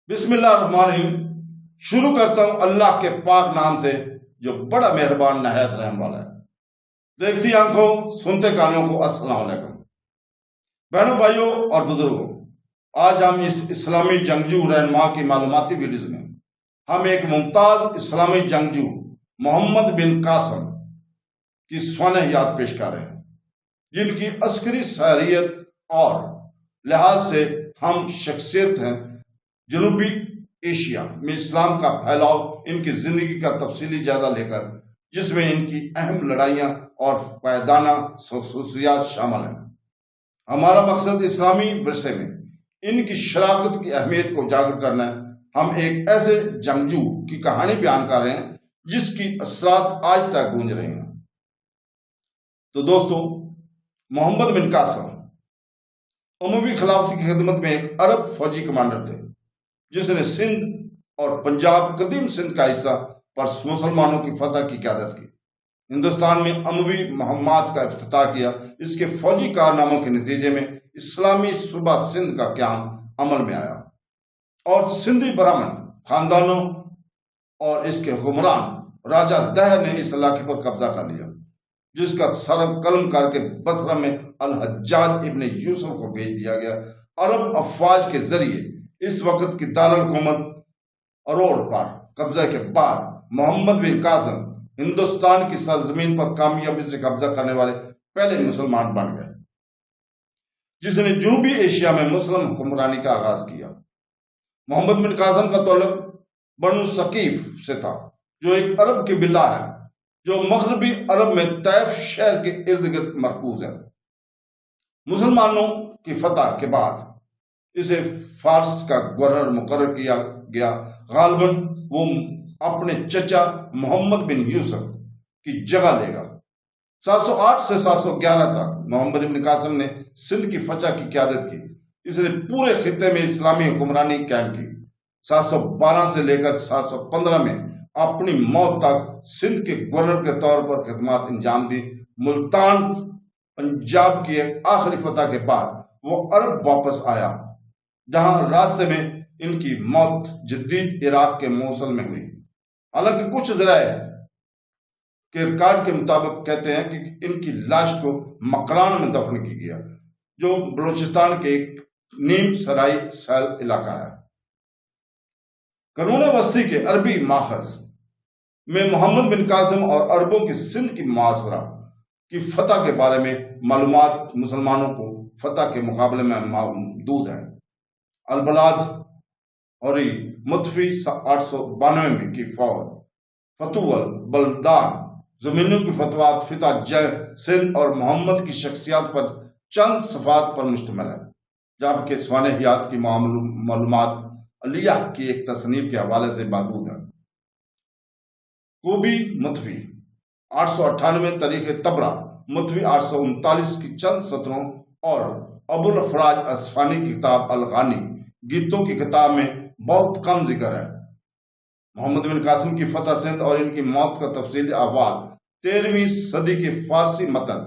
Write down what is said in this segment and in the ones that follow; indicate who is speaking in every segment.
Speaker 1: بسم اللہ الرحمن الرحیم۔ شروع کرتا ہوں اللہ کے پاک نام سے جو بڑا مہربان نہایت رحم والا ہے۔ دیکھتی آنکھوں سنتے کانوں کو السلام علیکم۔ بہنوں بھائیوں اور بزرگوں، آج ہم اس اسلامی جنگجو رہنما کی معلوماتی ویڈیوز میں ہم ایک ممتاز اسلامی جنگجو محمد بن قاسم کی سوانح یاد پیش کر رہے ہیں، جن کی عسکری صلاحیت اور لحاظ سے ہم شخصیت ہیں۔ جنوبی ایشیا میں اسلام کا پھیلاؤ ان کی زندگی کا تفصیلی جائزہ لے کر، جس میں ان کی اہم لڑائیاں اور قائدانہ خصوصیات شامل ہیں۔ ہمارا مقصد اسلامی ورثے میں ان کی شراکت کی اہمیت کو اجاگر کرنا ہے۔ ہم ایک ایسے جنگجو کی کہانی بیان کر رہے ہیں جس کی اثرات آج تک گونج رہے ہیں۔ تو دوستو، محمد بن قاسم اموی خلافت کی خدمت میں ایک عرب فوجی کمانڈر تھے، جس نے سندھ اور پنجاب قدیم سندھ کا حصہ پر مسلمانوں کی فتح کی قیادت کی، ہندوستان میں اموی مہمات کا افتتاح کیا۔ اس کے فوجی کارناموں کے نتیجے میں اسلامی صوبہ سندھ کا قیام عمل میں آیا اور سندھی برہمن خاندانوں اور اس کے حکمران راجہ دہ نے اس علاقے پر قبضہ کر لیا، جس کا سر قلم کر کے بصرہ میں الحجاج ابن یوسف کو بھیج دیا گیا۔ عرب افواج کے ذریعے اس وقت کی دارالحکومت ارور پر قبضہ کے بعد محمد بن قاسم ہندوستان کی سرزمین پر کامیابی سے قبضہ کرنے والے پہلے مسلمان بن گئے، جس نے جنوبی ایشیا میں مسلم حکمرانی کا آغاز کیا۔ محمد بن قاسم کا تعلق بنو ثقیف سے تھا، جو ایک عرب قبیلہ ہے جو مغربی عرب میں طیف شہر کے ارد گرد مرکوز ہے۔ مسلمانوں کی فتح کے بعد اسے فارس کا گورنر مقرر کیا گیا۔ غالباً وہ اپنے چچا محمد بن یوسف کی جگہ لے گا۔ 708 سے 711 تک محمد بن قاسم نے سندھ کی فتح کی قیادت کی۔ اس نے پورے خطے میں اسلامی حکمرانی قائم کی۔ 712 سے لے کر 715 میں اپنی موت تک سندھ کے گورنر کے طور پر خدمات انجام دی۔ ملتان پنجاب کی ایک آخری فتح کے بعد وہ عرب واپس آیا، جہاں راستے میں ان کی موت جدید عراق کے موصل میں ہوئی۔ حالانکہ کچھ ذرائع کے ریکارڈ کے مطابق کہتے ہیں کہ ان کی لاش کو مکران میں دفن کی گیا، جو بلوچستان کے ایک نیم سرائی سیل علاقہ ہے۔ قرون وسطی کے عربی ماخذ میں محمد بن قاسم اور عربوں کی سندھ کی معاصرہ کی فتح کے بارے میں معلومات مسلمانوں کو فتح کے مقابلے میں محدود ہے۔ البلاد اور متفی 892 میں کی فوج فتح البلدان زمینوں کی فتوحات فتح سندھ اور محمد کی شخصیات پر چند صفحات پر مشتمل ہے، جبکہ سوانحیات کی معلومات علیہ کی ایک تصنیف کے حوالے سے محدود ہے۔ کوبی متفی 898 تاریخ تبرہ متفی 839 کی چند سطروں اور ابو الافراج اصفہانی کی کتاب الغانی گیتوں کی کتاب میں بہت کم ذکر ہے۔ محمد بن قاسم کی فتح سندھ اور ان کی موت کا تفصیلی احوال 13ویں صدی کے فارسی متن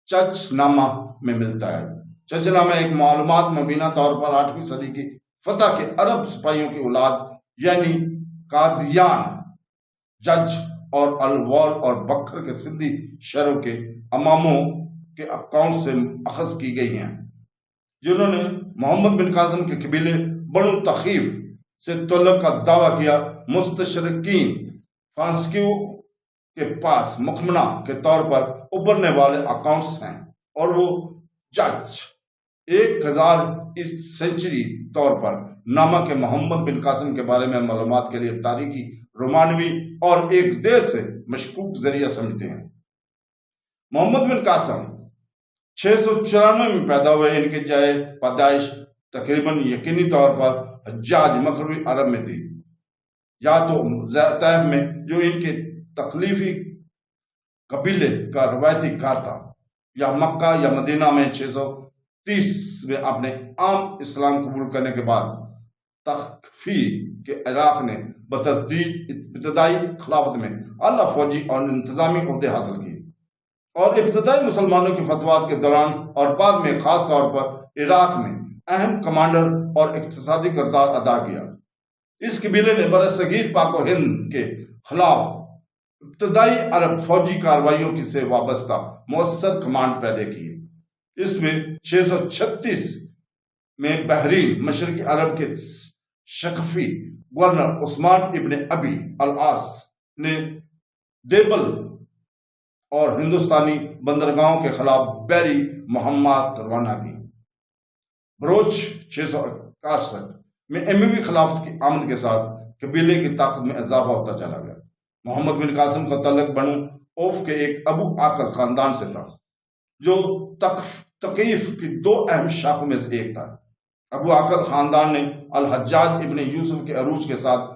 Speaker 1: چچ نامہ میں ملتا ہے۔ چچ نامہ ایک معلومات مبینہ طور پر 8ویں صدی کی فتح کے عرب سپاہیوں کی اولاد یعنی قادیان، جج اور الوار اور بکر کے سندھی شہروں کے اماموں کے اکاؤنٹ سے اخذ کی گئی ہیں، جنہوں نے محمد بن قاسم کے قبیلے بنو تخیف سے تعلق کا دعویٰ کیا۔ مستشرقین فرانسکیو کے پاس مخمنہ کے طور پر ابھرنے والے اکاؤنٹس ہیں، اور وہ جج 1000 سنچری طور پر نامہ کے محمد بن قاسم کے بارے میں معلومات کے لیے تاریخی رومانوی اور ایک دیر سے مشکوک ذریعہ سمجھتے ہیں۔ محمد بن قاسم 694 میں پیدا ہوئے۔ ان کی جائے پیدائش تقریباً یقینی طور پر حجاز مغربی عرب میں تھی، یا تو طیف میں جو ان کے تخلیفی قبیلے کا روایتی گھر تھا، یا مکہ یا مدینہ میں 630 میں اپنے عام اسلام قبول کرنے کے بعد تخفی کے عراق نے بتدریج ابتدائی خلافت میں اعلیٰ فوجی اور انتظامی عہدے حاصل کیے، اور ابتدائی مسلمانوں کی فتوحات کے دوران اور بعد میں خاص طور پر عراق میں اہم کمانڈر اور اقتصادی کردار ادا کیا۔ اس قبیلے نے برصغیر پاک و ہند کے خلاف ابتدائی عرب فوجی کارروائیوں کی سے وابستہ مؤثر کمانڈ پیدا کیے۔ اس میں 636 میں بحرین مشرقی عرب کے شکفی گورنر عثمان ابن ابی العاص نے دیبل اور ہندوستانی بندرگاہوں کے خلاف بحری مہمات روانہ کی۔ بروچ 661 میں اموی خلافت کی آمد کے ساتھ قبیلے کی طاقت میں اضافہ ہوتا چلا گیا۔ محمد بن قاسم کا تعلق بنو اوف کے ایک ابو عاقل خاندان سے تھا جو تقیف کی 2 اہم شاخوں میں سے ایک تھا۔ ابو عاقل خاندان نے الحجاج ابن یوسف کے عروج کے ساتھ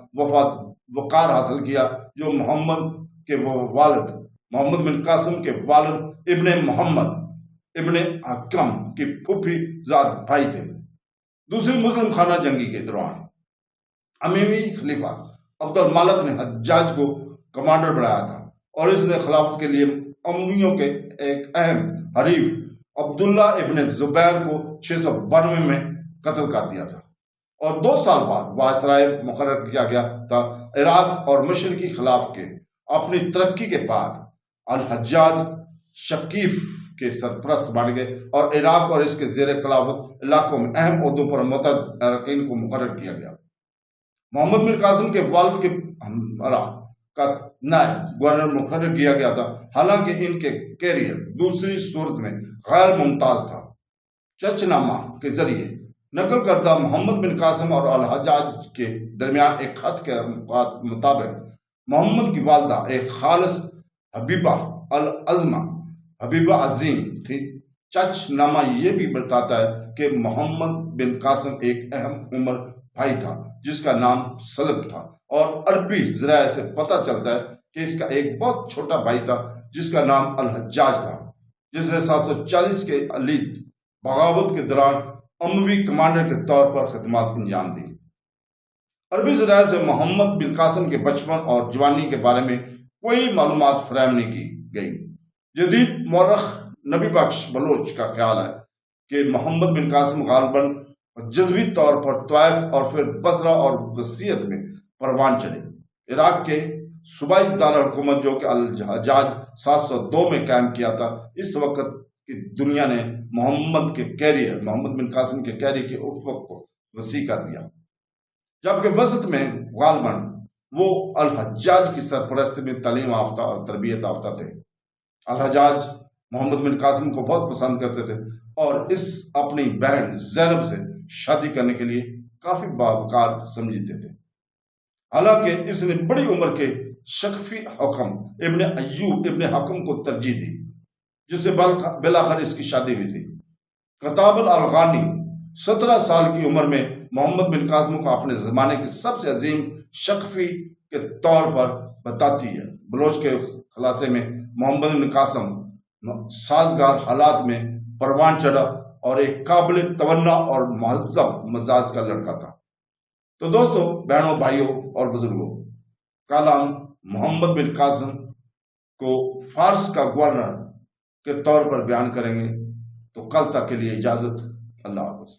Speaker 1: وقار حاصل کیا جو محمد بن قاسم کے والد ابن محمد ابن حکم کی پھوپھی زاد بھائی تھے۔ دوسری مسلم خانہ جنگی کے دوران اموی خلیفہ عبد المالک نے حجاج کو کمانڈر بنایا تھا اور اس نے خلافت کے لیے امویوں کے ایک اہم حریف عبداللہ ابن زبیر کو 692 میں قتل کر دیا تھا، اور 2 سال بعد وائسرائے مقرر کیا گیا تھا۔ عراق اور مشرقی خلاف کے اپنی ترقی کے بعد الحجاج شکیف کے سرپرست بن گئے اور عراق اور اس کے زیر خلافت علاقوں میں اہم عہدوں پر متعدد اراکین کو مقرر کیا گیا۔ محمد بن قاسم کے والد کے ہمراہ کا نائب گورنر مقرر کیا گیا تھا، حالانکہ ان کے کیریئر دوسری صورت میں غیر ممتاز تھا۔ چرچ نامہ کے ذریعے نقل کردہ محمد بن قاسم اور الحجاج کے درمیان ایک خط کے مطابق محمد کی والدہ ایک خالص حبیبہ العظمہ حبیبہ عظیم تھی۔ چرچ نامہ یہ بھی بتاتا ہے کہ محمد بن قاسم ایک اہم عمر بھائی تھا جس کا نام سلب تھا، اور عربی ذرائع سے پتہ چلتا ہے کہ اس کا ایک بہت چھوٹا بھائی تھا جس کا نام الحجاج تھا، جس نے 740 کے علیت بغاوت کے دوران اموی کمانڈر کے طور پر خدمات انجام دی۔ عربی ذرائع سے محمد بن قاسم کے بچپن اور جوانی کے بارے میں کوئی معلومات فراہم نہیں کی گئی۔ جدید مورخ نبی بخش بلوچ کا خیال ہے کہ محمد بن قاسم غالباً جزوی طور پر طائف اور پھر بصرہ اور وسیعت میں پروان چڑھے۔ عراق کے صوبائی دارالحکومت جو کہ الحجاج 702 میں قائم کیا تھا، اس وقت کی دنیا نے محمد بن قاسم کے کیریئر کے افق کو وسیع کر دیا، جبکہ وسط میں غالباً وہ الحجاج کی سرپرستی میں تعلیم یافتہ اور تربیت یافتہ تھے۔ الحجاج محمد بن قاسم کو بہت پسند کرتے تھے اور اس اپنی بہن زینب سے شادی کرنے کے لیے کافی باوقار سمجھتے تھے، حالانکہ اس نے بڑی عمر کے شکفی حکم ابن ایوب ابن حکم کو ترجیح دی، جس سے بالآخر اس کی شادی ہوئی تھی۔ کتاب الغانی 17 سال کی عمر میں محمد بن قاسم کو اپنے زمانے کی سب سے عظیم شکفی کے طور پر بتاتی ہے۔ بلوچ کے خلاصے میں محمد بن قاسم سازگار حالات میں پروان چڑھا اور ایک قابل توانا اور مہذب مزاج کا لڑکا تھا۔ تو دوستو، بہنوں، بھائیوں اور بزرگوں، کل ہم محمد بن قاسم کو فارس کا گورنر کے طور پر بیان کریں گے۔ تو کل تک کے لیے اجازت، اللہ حافظ۔